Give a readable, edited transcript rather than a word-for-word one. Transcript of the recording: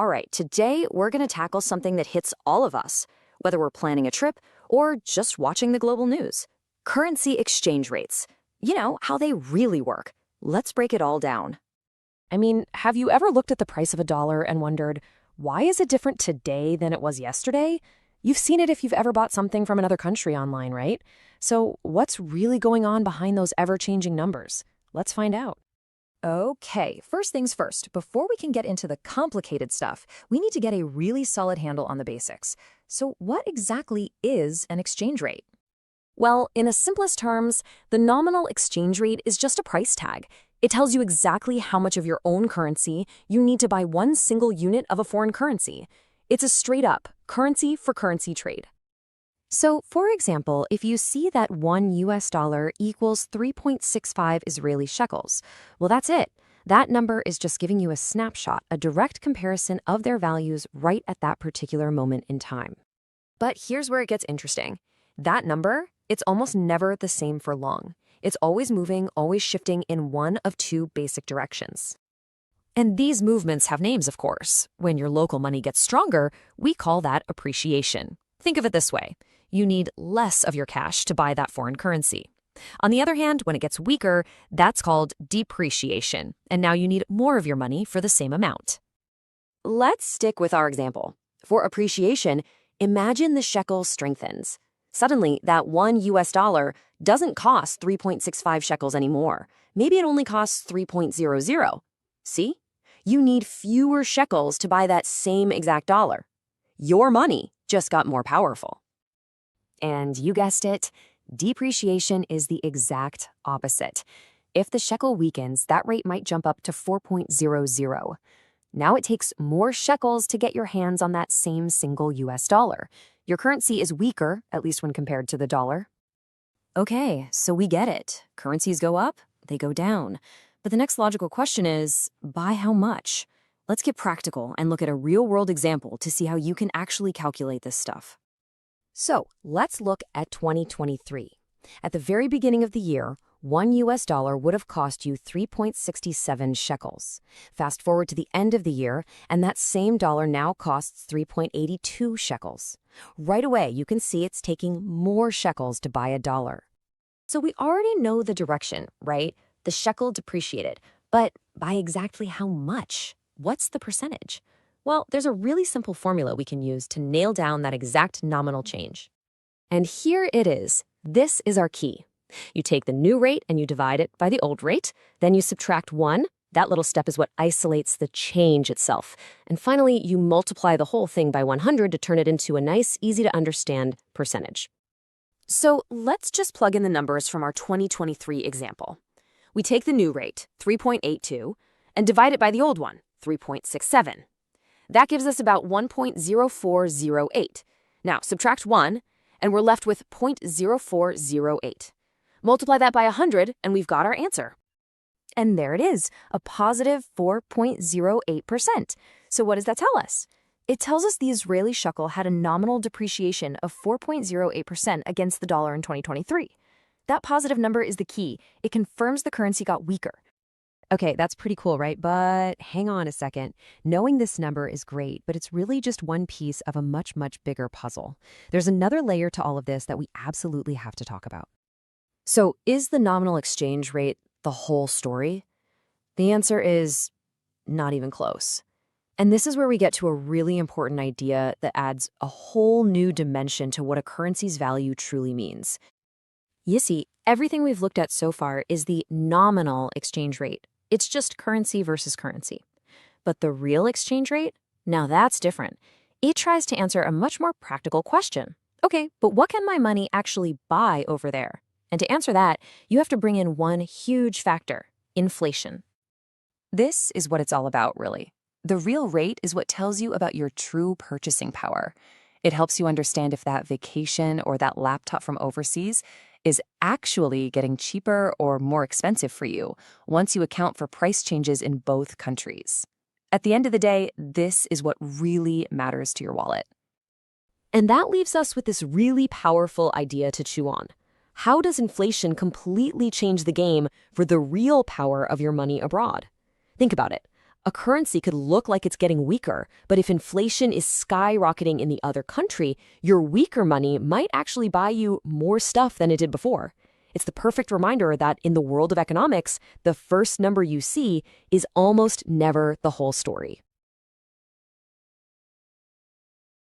All right, today we're going to tackle something that hits all of us, whether we're planning a trip or just watching the global news. Currency exchange rates. You know, how they really work. Let's break it all down. I mean, have you ever looked at the price of a dollar and wondered, why is it different today than it was yesterday? You've seen it if you've ever bought something from another country online, right? So what's really going on behind those ever-changing numbers? Let's find out. Okay, first things first, before we can get into the complicated stuff, we need to get a really solid handle on the basics. So what exactly is an exchange rate? Well, in the simplest terms, the nominal exchange rate is just a price tag. It tells you exactly how much of your own currency you need to buy one single unit of a foreign currency. It's a straight-up currency-for-currency trade. So, for example, if you see that $1 equals 3.65 Israeli shekels, well, that's it. That number is just giving you a snapshot, a direct comparison of their values right at that particular moment in time. But here's where it gets interesting. That number, it's almost never the same for long. It's always moving, always shifting in one of two basic directions. And these movements have names, of course. When your local money gets stronger, we call that appreciation. Think of it this way. You need less of your cash to buy that foreign currency. On the other hand, when it gets weaker, that's called depreciation, and now you need more of your money for the same amount. Let's stick with our example. For appreciation, imagine the shekel strengthens. Suddenly, that $1 doesn't cost 3.65 shekels anymore. Maybe it only costs 3.00. See? You need fewer shekels to buy that same exact dollar. Your money just got more powerful. And you guessed it, depreciation is the exact opposite. If the shekel weakens, that rate might jump up to 4.00. Now it takes more shekels to get your hands on that same single US dollar. Your currency is weaker, at least when compared to the dollar. Okay, so we get it. Currencies go up, they go down. But the next logical question is, by how much? Let's get practical and look at a real-world example to see how you can actually calculate this stuff. So let's look at 2023. At the very beginning of the year, $1 would have cost you 3.67 shekels. Fast forward to the end of the year, and that same dollar now costs 3.82 shekels. Right away, you can see it's taking more shekels to buy a dollar. So we already know the direction, right? The shekel depreciated. But by exactly how much? What's the percentage? Well, there's a really simple formula we can use to nail down that exact nominal change. And here it is. This is our key. You take the new rate and you divide it by the old rate. Then you subtract 1. That little step is what isolates the change itself. And finally, you multiply the whole thing by 100 to turn it into a nice, easy-to-understand percentage. So let's just plug in the numbers from our 2023 example. We take the new rate, 3.82, and divide it by the old one, 3.67. That gives us about 1.0408. Now, subtract 1, and we're left with 0.0408. Multiply that by 100, and we've got our answer. And there it is, a positive 4.08%. So what does that tell us? It tells us the Israeli shekel had a nominal depreciation of 4.08% against the dollar in 2023. That positive number is the key. It confirms the currency got weaker. Okay, that's pretty cool, right? But hang on a second. Knowing this number is great, but it's really just one piece of a much, much bigger puzzle. There's another layer to all of this that we absolutely have to talk about. So is the nominal exchange rate the whole story? The answer is not even close. And this is where we get to a really important idea that adds a whole new dimension to what a currency's value truly means. You see, everything we've looked at so far is the nominal exchange rate. It's just currency versus currency. But the real exchange rate? Now that's different. It tries to answer a much more practical question. Okay, but what can my money actually buy over there? And to answer that, you have to bring in one huge factor, inflation. This is what it's all about, really. The real rate is what tells you about your true purchasing power. It helps you understand if that vacation or that laptop from overseas is actually getting cheaper or more expensive for you once you account for price changes in both countries. At the end of the day, this is what really matters to your wallet. And that leaves us with this really powerful idea to chew on. How does inflation completely change the game for the real power of your money abroad? Think about it. A currency could look like it's getting weaker, but if inflation is skyrocketing in the other country, your weaker money might actually buy you more stuff than it did before. It's the perfect reminder that in the world of economics, the first number you see is almost never the whole story.